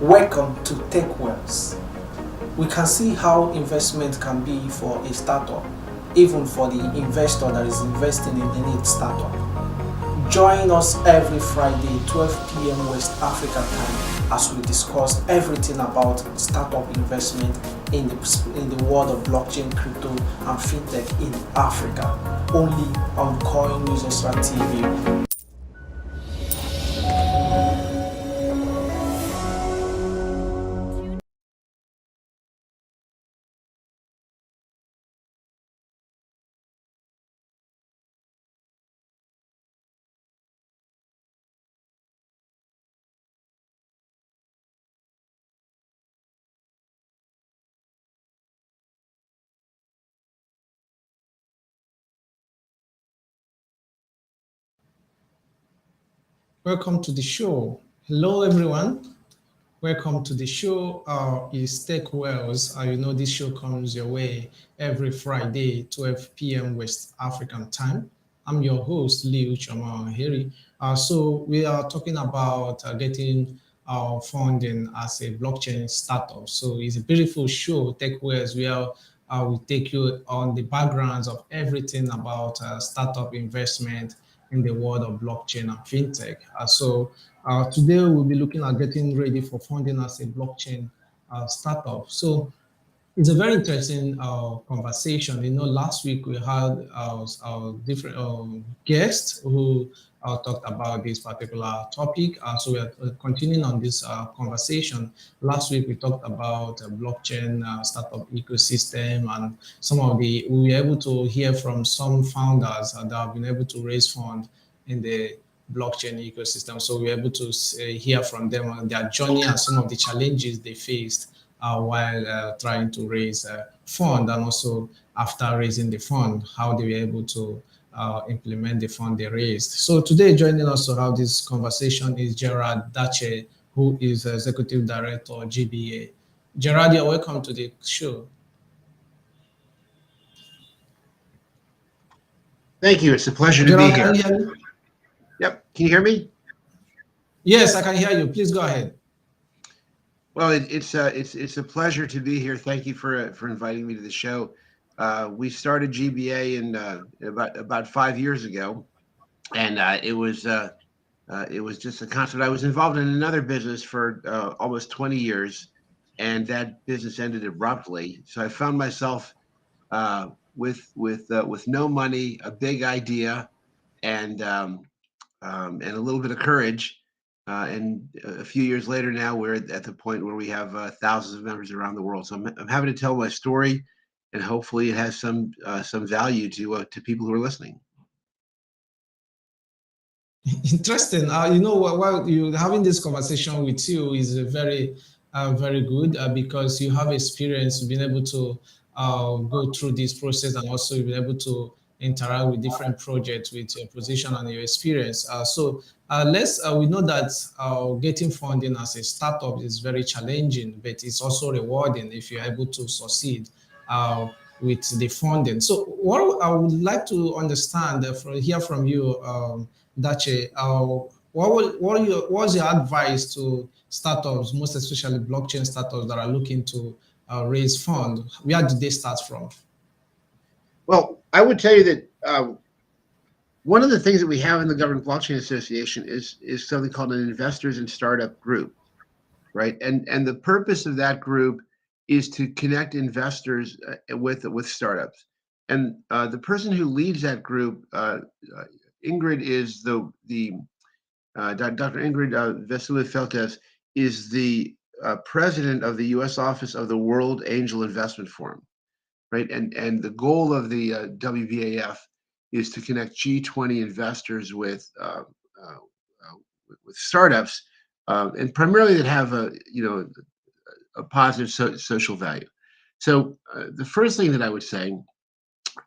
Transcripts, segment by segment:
Welcome to Tech Wells. We can see how investment can be for a startup, even for the investor that is investing in any startup. Join us every Friday, 12 p.m. West African time, as we discuss everything about startup investment in the world of blockchain, crypto, and fintech in Africa, only on Coin News Extra TV. Welcome to the show. Hello, everyone. Welcome to the show. Is Tech Wells. You know this show comes your way every Friday, 12 p.m. West African time. I'm your host, Liu Chamahiri. So we are talking about getting funding as a blockchain startup. So it's a beautiful show, Tech Wells, where we take you on the backgrounds of everything about startup investment in the world of blockchain and fintech. Today we'll be looking at getting ready for funding as a blockchain startup. So it's a very interesting conversation. You know, last week we had our different guests who talked about this particular topic. So we are continuing on this conversation. Last week we talked about blockchain startup ecosystem, and we were able to hear from some founders that have been able to raise funds in the blockchain ecosystem. So we're able to hear from them on their journey and some of the challenges they faced while trying to raise a fund, and also after raising the fund, how they were able to implement the fund they raised. So today joining us to have this conversation is Gerard Dache, who is Executive Director of GBA. Gerard, you're welcome to the show. Thank you. It's a pleasure to be here. Can you hear me? Yep. Can you hear me? Yes, I can hear you. Please go ahead. Well, it's a pleasure to be here. Thank you for inviting me to the show. We started GBA in about 5 years ago, and it was just a concept. I was involved in another business for almost 20 years, and that business ended abruptly. So I found myself with no money, a big idea, and a little bit of courage. And a few years later, now we're at the point where we have thousands of members around the world. So I'm happy to tell my story, and hopefully it has some value to people who are listening. Interesting. You know, while you having this conversation with you is very good because you have experience, you've been able to go through this process, and also you've been able to interact with different projects with your position and your experience. We know that getting funding as a startup is very challenging, but it's also rewarding if you're able to succeed with the funding. So what I would like to understand hear from you, Dache, what's your advice to startups, most especially blockchain startups that are looking to raise funds? Where did they start from? Well, I would tell you that one of the things that we have in the Government Blockchain Association is something called an Investors and Startup Group, right? And the purpose of that group is to connect investors with startups. And the person who leads that group, Ingrid, is Dr. Ingrid Vesulifeltes is the president of the U.S. Office of the World Angel Investment Forum, right? And the goal of the WBAF is to connect G20 investors with startups, and primarily that have a positive social value. So the first thing that I would say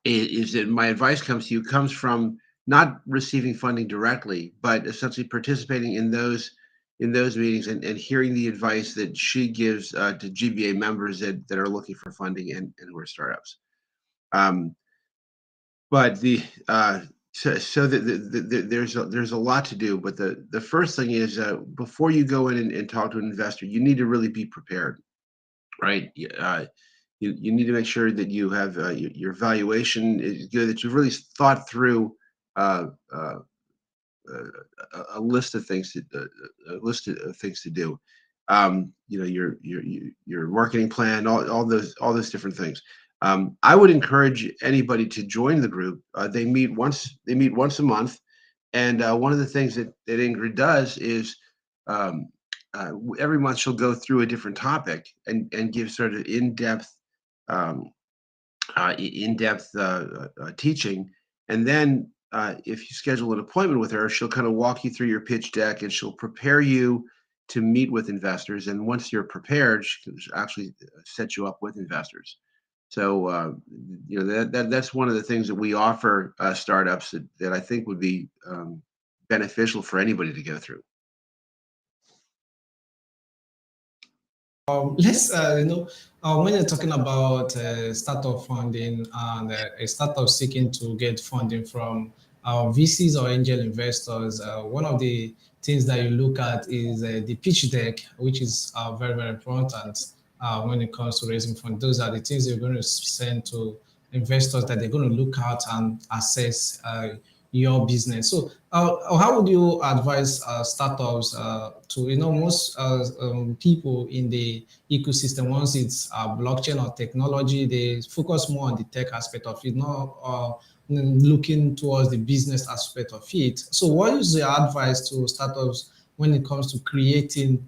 is that my advice comes from not receiving funding directly, but essentially participating in those meetings and hearing the advice that she gives to GBA members that are looking for funding and who are startups. But there's a lot to do, but the first thing is, before you go in and talk to an investor, you need to really be prepared, right? You need to make sure that you have, your valuation is good, that you've really thought through, uh, uh, a list of things to do. Your marketing plan, all those different things. I would encourage anybody to join the group. They meet once a month, and one of the things that Ingrid does is, um, every month she'll go through a different topic and give sort of um, in-depth teaching, and then, if you schedule an appointment with her, she'll kind of walk you through your pitch deck, and she'll prepare you to meet with investors. And once you're prepared, she can actually set you up with investors. So, that's one of the things that we offer, startups, that I think would be, beneficial for anybody to go through. Let's, when you're talking about startup funding and a startup seeking to get funding from VCs or angel investors, one of the things that you look at is the pitch deck, which is very, very important when it comes to raising funds. Those are the things you're going to send to investors that they're going to look at and assess your business. So, how would you advise startups to, most people in the ecosystem, once it's blockchain or technology, they focus more on the tech aspect of it, not looking towards the business aspect of it. So, what is your advice to startups when it comes to creating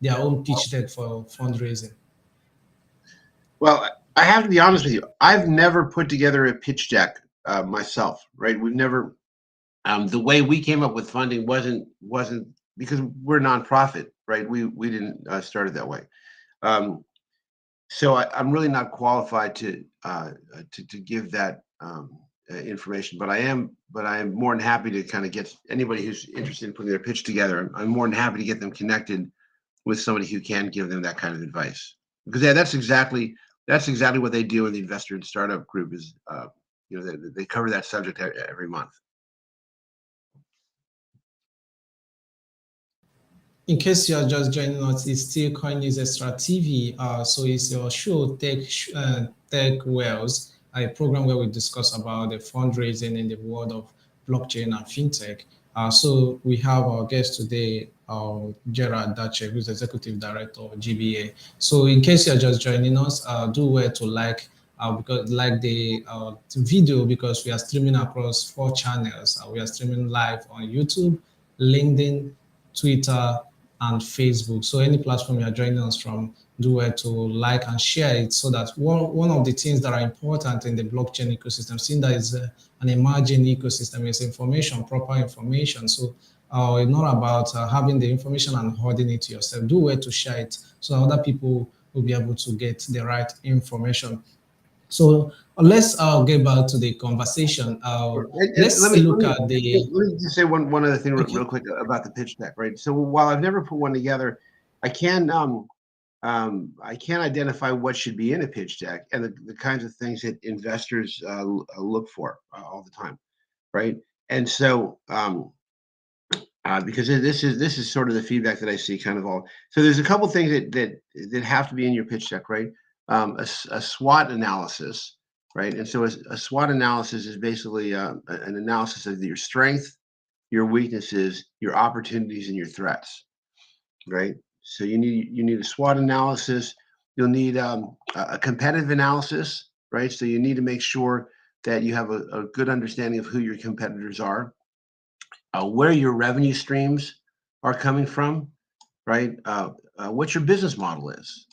their own pitch deck for fundraising? Well, I have to be honest with you. I've never put together a pitch deck, myself, right? We've never. The way we came up with funding wasn't because we're nonprofit, right? We didn't, start it that way. Um, so I'm really not qualified to give that, information, but I am more than happy to kind of get anybody who's interested in putting their pitch together. I'm more than happy to get them connected with somebody who can give them that kind of advice, because yeah, that's exactly what they do in the investor and startup group. Is, they cover that subject every month. In case you are just joining us, it's still Coin News Extra TV. So it's your show, Tech Wells, a program where we discuss about the fundraising in the world of blockchain and fintech. So we have our guest today, Gerard Dache, who's Executive Director of GBA. So in case you're just joining us, do well to because like the video, because we are streaming across 4 channels. We are streaming live on YouTube, LinkedIn, Twitter, and Facebook. So any platform you're joining us from, do well to like and share it, so that one of the things that are important in the blockchain ecosystem, seeing that it's an emerging ecosystem, is information, proper information. So it's not about having the information and holding it to yourself. Do well to share it so that other people will be able to get the right information. So let's get back to the conversation. Let's look at the. Let me just say one other thing real Okay. quick about the pitch deck, right? So while I've never put one together, I can identify what should be in a pitch deck and the kinds of things that investors, look for, all the time, right? And so, because this is sort of the feedback that I see kind of all. So there's a couple things that have to be in your pitch deck, right? A SWOT analysis, right? And so a SWOT analysis is basically, an analysis of your strength, your weaknesses, your opportunities, and your threats, right? So you need a SWOT analysis. You'll need, a competitive analysis, right? So you need to make sure that you have a good understanding of who your competitors are, where your revenue streams are coming from, right? What your business model is.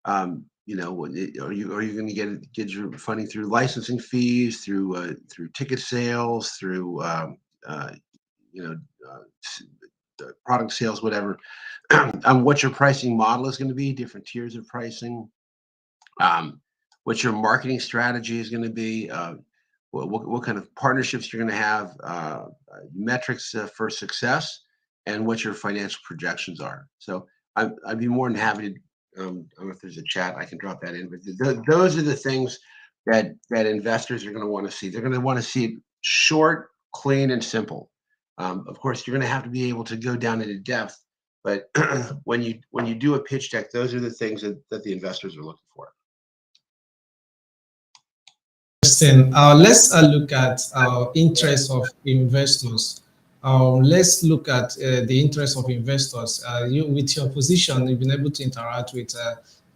Are you going to get your funding through licensing fees, through ticket sales, through, you know product sales, whatever. What your pricing model is going to be, different tiers of pricing, um, what your marketing strategy is going to be, what kind of partnerships you're going to have, metrics, for success, and what your financial projections are. So I'd be more than happy to. I don't know if there's a chat, I can drop that in, but those are the things that investors are going to want to see. They're going to want to see short, clean, and simple. Of course, you're going to have to be able to go down into depth, but when you do a pitch deck, those are the things that the investors are looking for. Interesting. Let's look at interest of investors. Let's look at the interest of investors. With your position, you've been able to interact with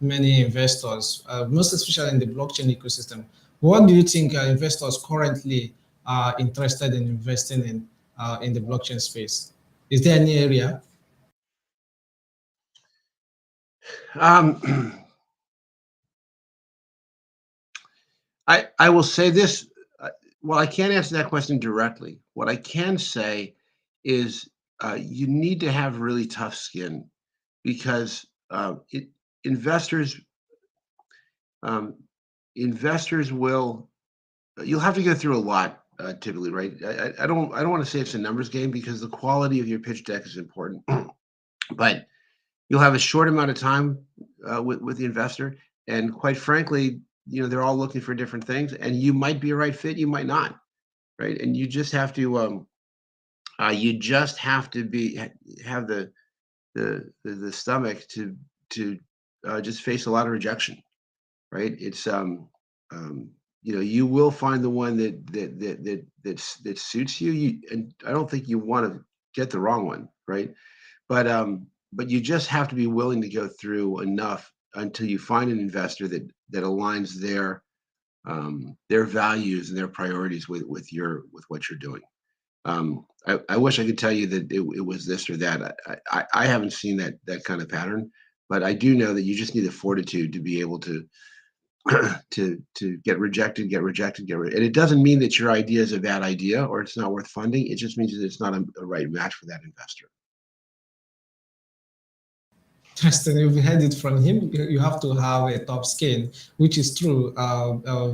many investors, most especially in the blockchain ecosystem. What do you think investors currently are interested in investing in the blockchain space? Is there any area? Um, I will say this. Well, I can't answer that question directly. What I can say is you need to have really tough skin because investors um, investors will you'll have to go through a lot typically, right? I don't want to say it's a numbers game because the quality of your pitch deck is important, but you'll have a short amount of time with the investor, and quite frankly, they're all looking for different things, and you might be a right fit, you might not, right? And you just have to have the stomach to just face a lot of rejection, right? Um, you will find the one that suits you. And I don't think you want to get the wrong one, right? But you just have to be willing to go through enough until you find an investor that aligns their values and their priorities with what you're doing. I wish I could tell you that it was this or that. I haven't seen that kind of pattern, but I do know that you just need the fortitude to be able to to get rejected, and it doesn't mean that your idea is a bad idea or it's not worth funding. It just means that it's not a right match for that investor. Interesting. You've heard it from him. You have to have a top skin, which is true.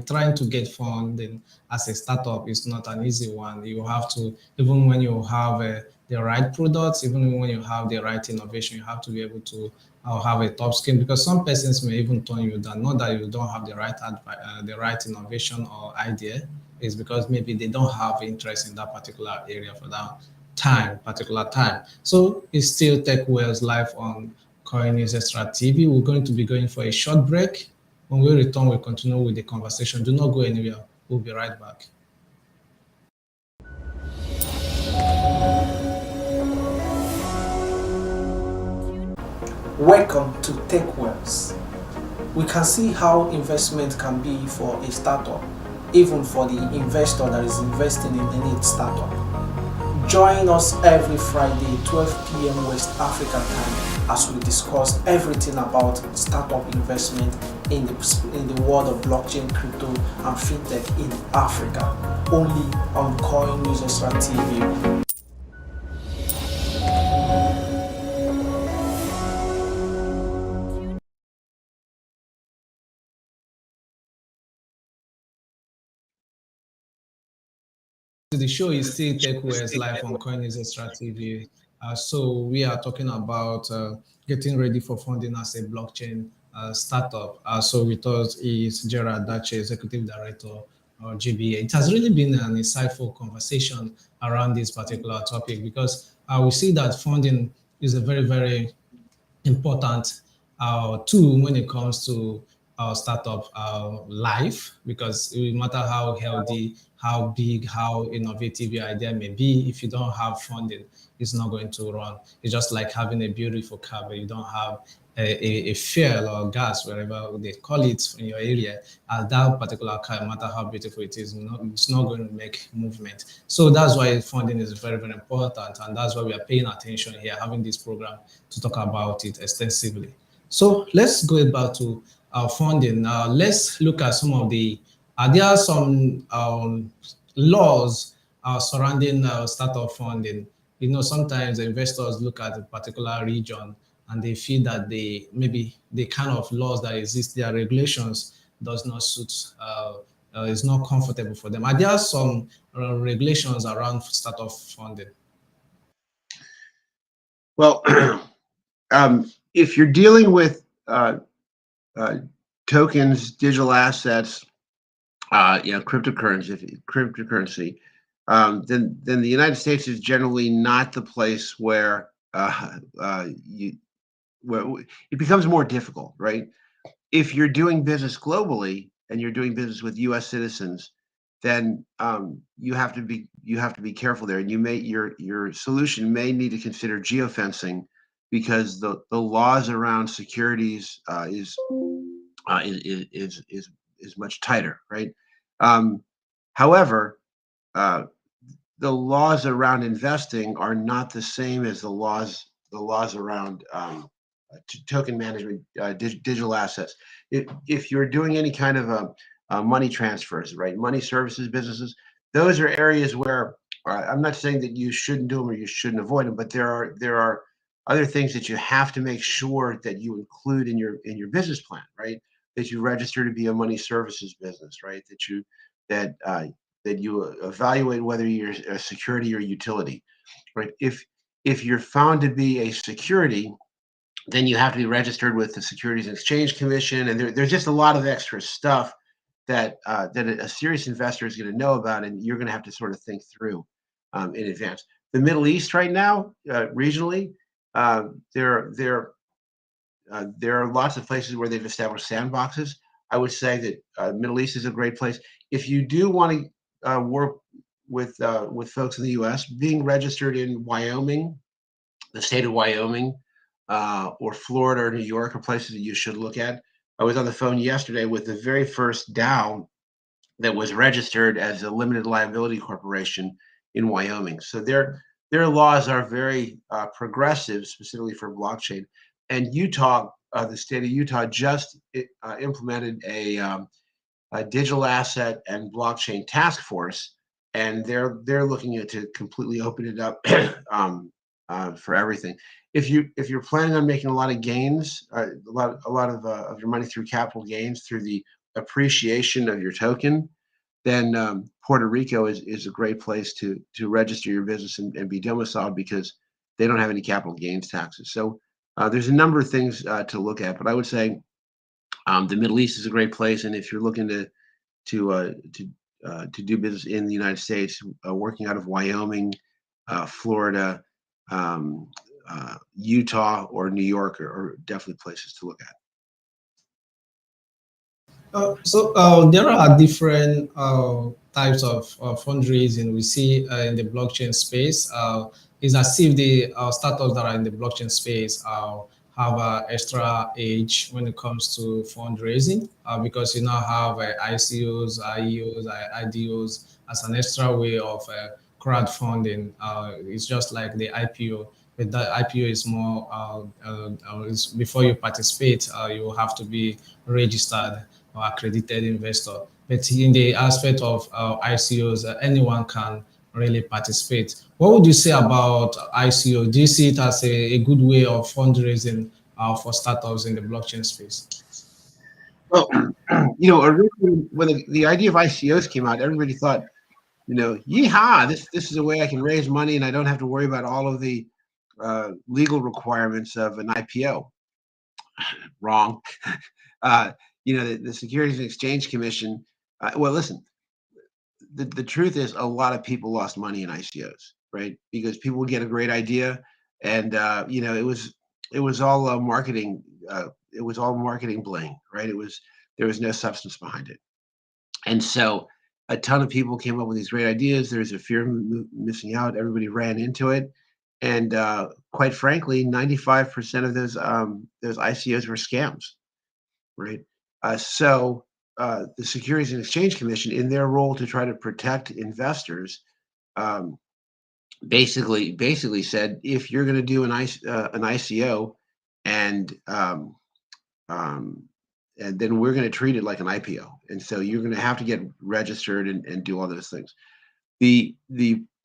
Trying to get funding as a startup is not an easy one. You have to, even when you have the right products, even when you have the right innovation, you have to be able to have a top skin because some persons may even turn you down. Not that you don't have the right innovation or idea, is because maybe they don't have interest in that particular area for that particular time. So it's still Tech Wales live on Coin News Extra TV. We're going to be going for a short break. When we return, we'll continue with the conversation. Do not go anywhere. We'll be right back. Welcome to Tech Wales. We can see how investment can be for a startup, even for the investor that is investing in any startup. Join us every Friday, 12 p.m. West African time, as we discuss everything about startup investment in the world of blockchain, crypto, and fintech in Africa. Only on Coin News Extra TV. The show is still Tech West live on Coinbase Extra TV. So we are talking about getting ready for funding as a blockchain startup. So with us is Gerard Dache, Executive Director of GBA. It has really been an insightful conversation around this particular topic because we see that funding is a very, very important tool when it comes to startup life, because it no matter how healthy, how big, how innovative your idea may be, if you don't have funding, it's not going to run. It's just like having a beautiful car, but you don't have a fuel or gas, wherever they call it in your area, that particular car, no matter how beautiful it is, it's not going to make movement. So that's why funding is very, very important. And that's why we are paying attention here, having this program to talk about it extensively. So let's go back to funding. Let's look at some of there are some laws surrounding startup funding. Sometimes investors look at a particular region and they feel that maybe the kind of laws that exist, their regulations does not suit, is not comfortable for them. Are there some regulations around startup funding? Well, if you're dealing with tokens, digital assets, cryptocurrency, then the United States is generally not the place where you where it becomes more difficult, right? If you're doing business globally and you're doing business with U.S. citizens, then you have to be careful there, and your solution may need to consider geofencing because the laws around securities is much tighter, right? Um, However, uh, the laws around investing are not the same as the laws around token management, digital assets. If you're doing any kind of money transfers, right, money services businesses, those are areas where I'm not saying that you shouldn't do them or you shouldn't avoid them, but there are other things that you have to make sure that you include in your business plan, right? That you register to be a money services business, right? That that you evaluate whether you're a security or utility, right? If you're found to be a security, then you have to be registered with the Securities and Exchange Commission, and there's just a lot of extra stuff that a serious investor is going to know about, and you're going to have to sort of think through in advance. The Middle East right now, regionally, uh, there there there are lots of places where they've established sandboxes. I would say that Middle East is a great place. If you do want to work with folks in the U.S., being registered in Wyoming, the state of Wyoming, or Florida or New York are places that you should look at. I was on the phone yesterday with the very first DAO that was registered as a limited liability corporation in Wyoming. So their laws are very progressive, specifically for blockchain. And Utah, the state of Utah, just implemented a digital asset and blockchain task force, and they're looking at to completely open it up for everything. If you're planning on making a lot of gains, of your money through capital gains through the appreciation of your token, then Puerto Rico is a great place to register your business and be domiciled because they don't have any capital gains taxes. So there's a number of things to look at, but I would say the Middle East is a great place, and if you're looking to uh, to to do business in the United States, working out of Wyoming, Florida, um, Utah, or New York are definitely places to look at. There are different types of fundraising we see in the blockchain space. It's as if the startups that are in the blockchain space have an extra edge when it comes to fundraising because you now have ICOs, IEOs, IDOs as an extra way of crowdfunding. It's just like the IPO. But the IPO is more before you participate, you have to be registered or accredited investor. But in the aspect of ICOs, anyone can really participate. What would you say about ICO? Do you see it as a good way of fundraising for startups in the blockchain space? Well, originally when the idea of ICOs came out, everybody thought, yeehaw, this is a way I can raise money and I don't have to worry about all of the legal requirements of an IPO. Wrong. uh, the Securities and Exchange Commission. Well, listen, the truth is a lot of people lost money in ICOs, right? Because people would get a great idea, and it was all marketing. It was all marketing bling, right? There was no substance behind it, and so a ton of people came up with these great ideas. There's a fear of missing out. Everybody ran into it, and quite frankly, 95% of those ICOs were scams, right? The Securities and Exchange Commission, in their role to try to protect investors, um, basically said if you're going to do an ICO, and um, and then we're going to treat it like an IPO, and so you're going to have to get registered and do all those things. The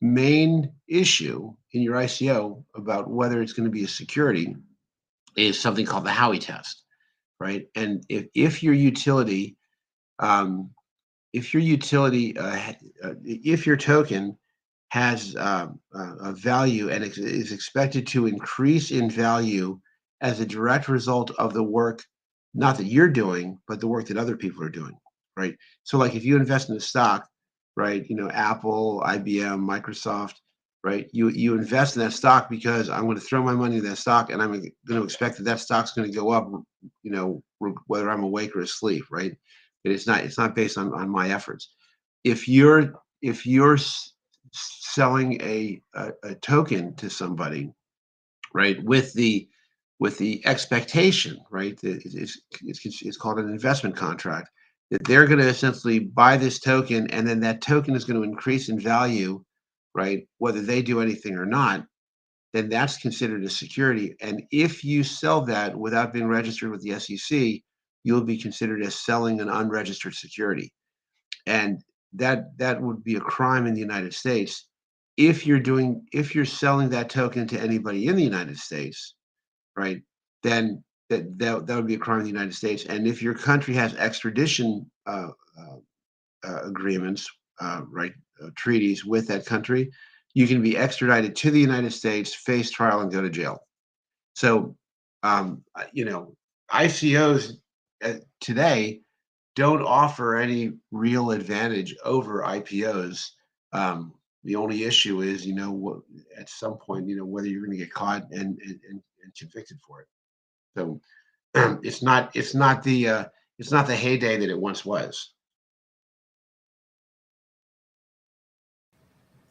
main issue in your ICO about whether it's going to be a security is something called the Howey test, right? And if your utility um, if your token has a value and is expected to increase in value as a direct result of the work, not that you're doing, but the work that other people are doing, right? So, like if you invest in a stock, right? Apple, IBM, Microsoft, right? You invest in that stock because I'm going to throw my money in that stock, and I'm going to expect that that stock's going to go up, whether I'm awake or asleep, right? And it's not based on my efforts. If you're selling a token to somebody, right, with the expectation, right, that it's called an investment contract, that they're going to essentially buy this token, and then that token is going to increase in value, right, whether they do anything or not, then that's considered a security. And if you sell that without being registered with the SEC, you'll be considered as selling an unregistered security. And that would be a crime in the United States. If you're selling that token to anybody in the United States, right, then that would be a crime in the United States. And if your country has extradition agreements, right, treaties with that country, you can be extradited to the United States, face trial, and go to jail. So, ICOs today don't offer any real advantage over IPOs. The only issue is, at some point, whether you're going to get caught and convicted for it. So it's not the heyday that it once was.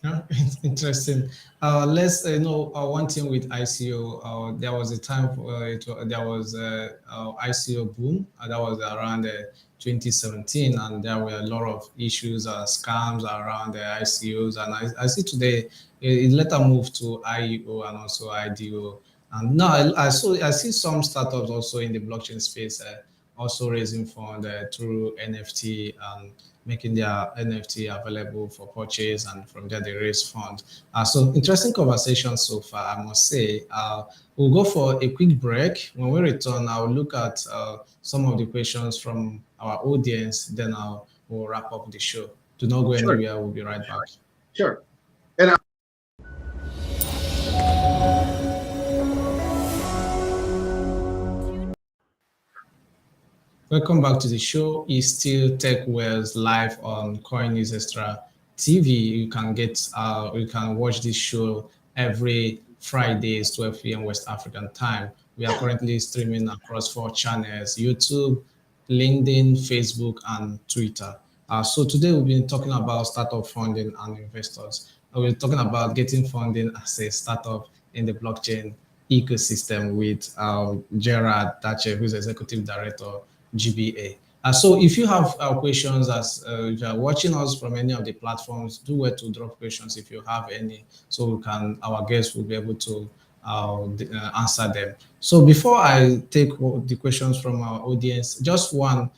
Yeah, interesting. Let's know one thing with ICO. There was a time there was a ICO boom. That was around 2017, and there were a lot of issues, scams around the ICOs. And I see today it later moved to IEO and also IDO. And now I see some startups also in the blockchain space also raising fund through NFT and making their NFT available for purchase, and from there they raise funds. So interesting conversation so far, I must say. We'll go for a quick break. When we return, I'll look at some of the questions from our audience. Then we'll wrap up the show. Do not go Sure, anywhere. We'll be right back. sure. And Welcome back to the show. It's still Tech Wells live on Coin News Extra TV. You can watch this show every Fridays, 12 p.m. West African time. We are currently streaming across 4 channels: YouTube, LinkedIn, Facebook, and Twitter. So today we've been talking about startup funding and investors. We're talking about getting funding as a startup in the blockchain ecosystem with Gerard Thatcher, who's executive director GBA. So if you have questions, as if you are watching us from any of the platforms, do where to drop questions if you have any, so our guests will be able to answer them. So before I take the questions from our audience, just one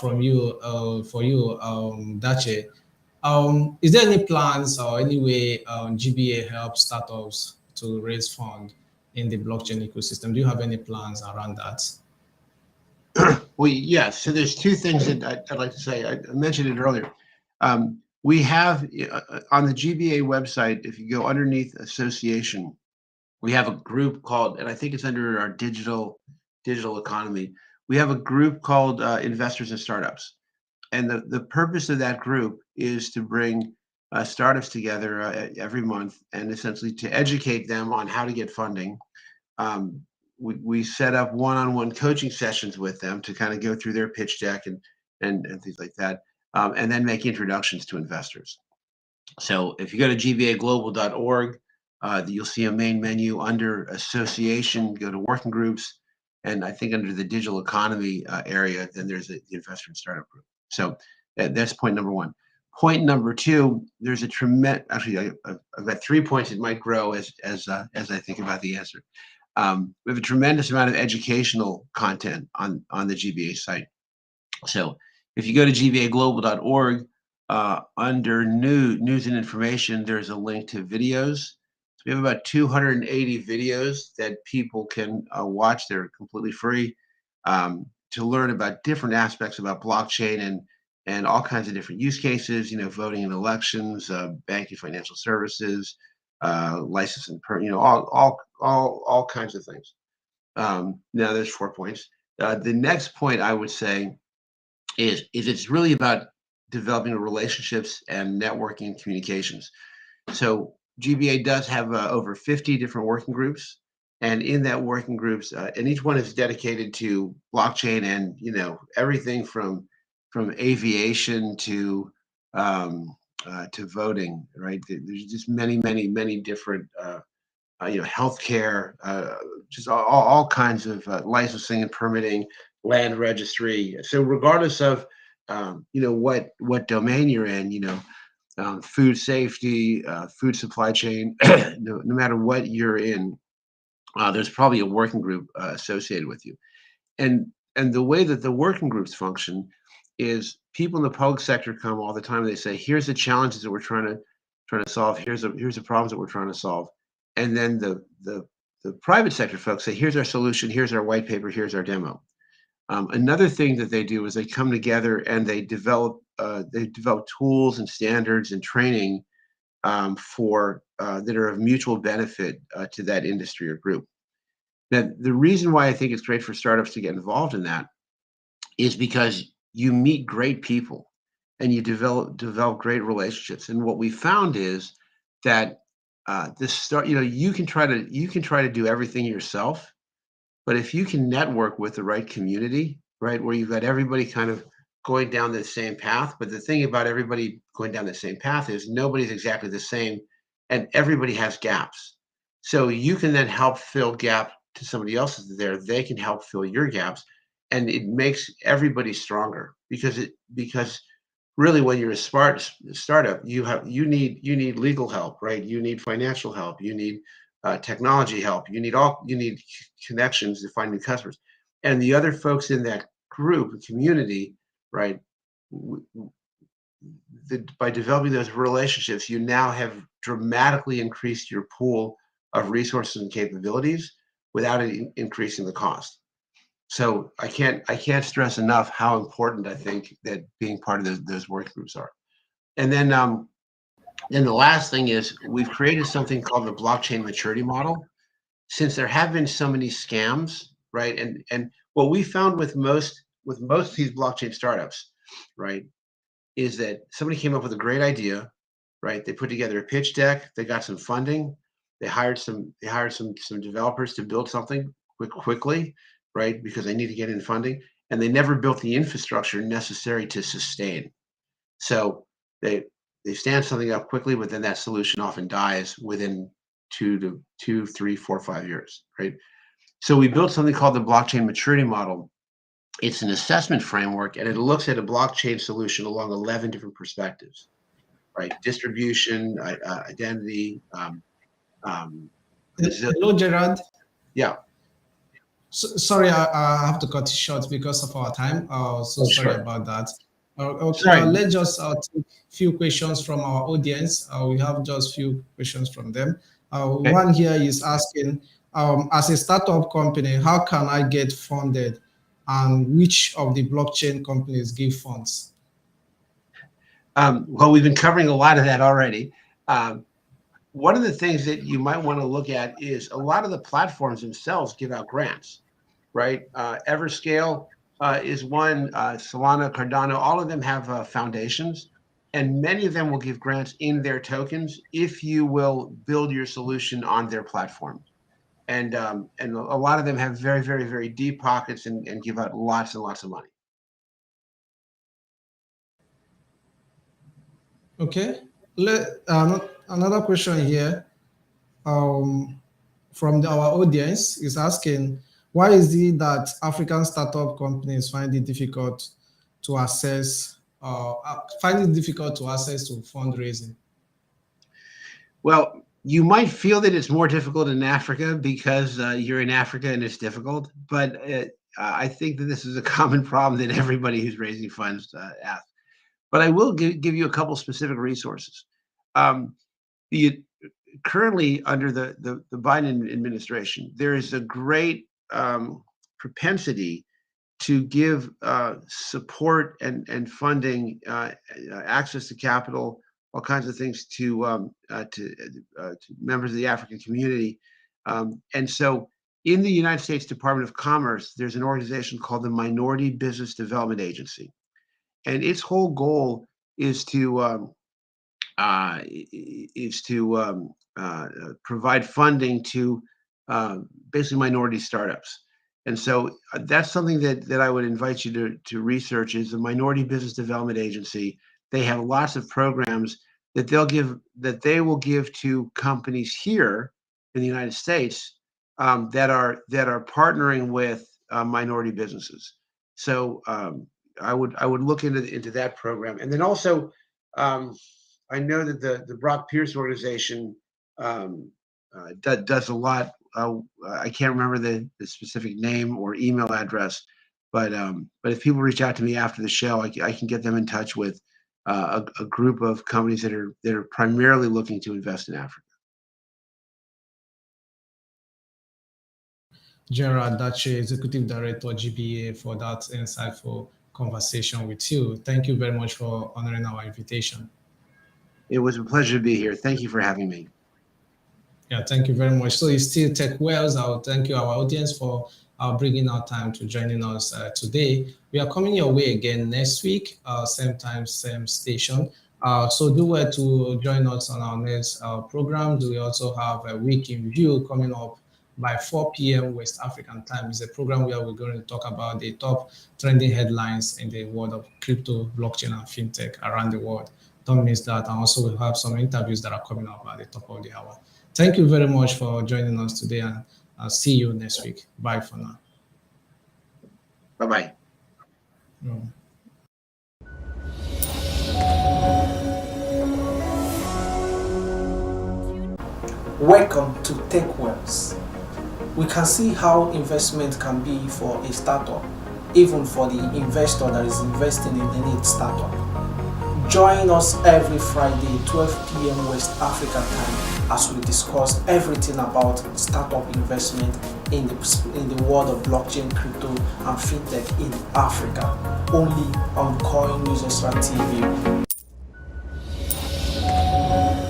from you, for you, Dache. Is there any plans or any way GBA helps startups to raise funds in the blockchain ecosystem? Do you have any plans around that? well, yeah. So there's two things that I'd like to say. I mentioned it earlier. We have on the GBA website, if you go underneath association, we have a group called, and I think it's under our digital economy. We have a group called Investors and Startups, and the purpose of that group is to bring startups together every month, and essentially to educate them on how to get funding. Um, we set up one-on-one coaching sessions with them to kind of go through their pitch deck and things like that, and then make introductions to investors. So if you go to gbaglobal.org, you'll see a main menu under association. Go to working groups, and I think under the digital economy area, then there's the investor and startup group. So that's point number one. Point number two, there's a tremendous. Actually, I've got 3 points that might grow as I think about the answer. We have a tremendous amount of educational content on the GBA site. So if you go to gbaglobal.org, under news and information, there's a link to videos. So we have about 280 videos that people can watch. They're completely free, to learn about different aspects about blockchain and all kinds of different use cases. Voting in elections, banking, financial services, license and all kinds of things. Now there's 4 points. The next point I would say is it's really about developing relationships and networking communications. So GBA does have over 50 different working groups, and in that working groups, and each one is dedicated to blockchain and everything from aviation to voting. Right? There's just many different healthcare, just all kinds of licensing and permitting, land registry. So regardless of what domain you're in, food safety, food supply chain, no matter what you're in, there's probably a working group associated with you. And the way that the working groups function is people in the public sector come all the time. They say, "Here's the challenges that we're trying to solve. Here's the problems that we're trying to solve." And then the private sector folks say, "Here's our solution. Here's our white paper. Here's our demo." Another thing that they do is they come together and they develop tools and standards and training for that are of mutual benefit to that industry or group. Now, the reason why I think it's great for startups to get involved in that is because you meet great people and you develop great relationships. And what we found is that this start, you can try to do everything yourself, but if you can network with the right community, right, where you've got everybody kind of going down the same path, but the thing about everybody going down the same path is nobody's exactly the same, and everybody has gaps. So you can then help fill gap to somebody else that's there. They can help fill your gaps, and it makes everybody stronger because really when you're a startup, you need legal help, right? You need financial help. You need technology help. You need connections to find new customers, and the other folks in that group community, right? By developing those relationships, you now have dramatically increased your pool of resources and capabilities without increasing the cost. So I can't stress enough how important I think that being part of those working groups are. And then the last thing is we've created something called the blockchain maturity model. Since there have been so many scams, right? And what we found with most of these blockchain startups, right, is that somebody came up with a great idea, right? They put together a pitch deck, they got some funding, they hired some developers to build something quickly, right? Because they need to get in funding, and they never built the infrastructure necessary to sustain. So they they stand something up quickly, but then that solution often dies within 2 to 3, 4, 5 years, right? So we built something called the blockchain maturity model. It's an assessment framework, and it looks at a blockchain solution along 11 different perspectives, right? Distribution, identity, resilience. Hello, Gerard. Yeah, Sorry, I have to cut it short because of our time. So oh, sorry sure. about that. Okay, Sorry. let's just take few questions from our audience. We have just few questions from them. Okay. One here is asking, as a startup company, how can I get funded, and which of the blockchain companies give funds? Well, we've been covering a lot of that already. Um, One of the things that you might want to look at is a lot of the platforms themselves give out grants, right? Everscale is one, Solana, Cardano, all of them have foundations, and many of them will give grants in their tokens if you will build your solution on their platform. And a lot of them have very deep pockets and give out lots and lots of money. Okay. Another question here. Um, from our audience is asking, why is it that African startup companies find it difficult to access to fundraising? Well, you might feel that it's more difficult in Africa because you're in Africa and it's difficult, but I think that this is a common problem that everybody who's raising funds asks. But I will give you a couple specific resources. Um, the, Currently, under the Biden administration, there is a great propensity to give support and funding, access to capital, all kinds of things to members of the African community. And so, in the United States Department of Commerce, there's an organization called the Minority Business Development Agency, and its whole goal is to provide funding to basically minority startups. And so that's something that I would invite you to research is the Minority Business Development Agency. They have lots of programs that they will give to companies here in the United States that are partnering with minority businesses. So I would look into that program, and then also I know that the Brock Pierce organization does a lot. I can't remember the specific name or email address, but if people reach out to me after the show, I can get them in touch with a group of companies that are primarily looking to invest in Africa. General Dache, Executive Director, GBA, for that insightful conversation with you. Thank you very much for honoring our invitation. It was a pleasure to be here. Thank you for having me. Yeah, thank you very much. So it's still Tech Wells. I'll thank you, our audience, for bringing our time to joining us today. We are coming your way again next week, same time, same station. So do well to join us on our next program. We also have a week in review coming up by 4 p.m. West African time. It's a program where we're going to talk about the top trending headlines in the world of crypto, blockchain, and fintech around the world. Don't miss that. And also we'll have some interviews that are coming up at the top of the hour. Thank you very much for joining us today, and I'll see you next week. Bye for now. Bye-bye. Welcome to Tech Wells. We can see how investment can be for a startup, even for the investor that is investing in any startup. Join us every Friday, 12 p.m. West African time, as we discuss everything about startup investment in the world of blockchain, crypto, and fintech in Africa. Only on Coin News Extra TV.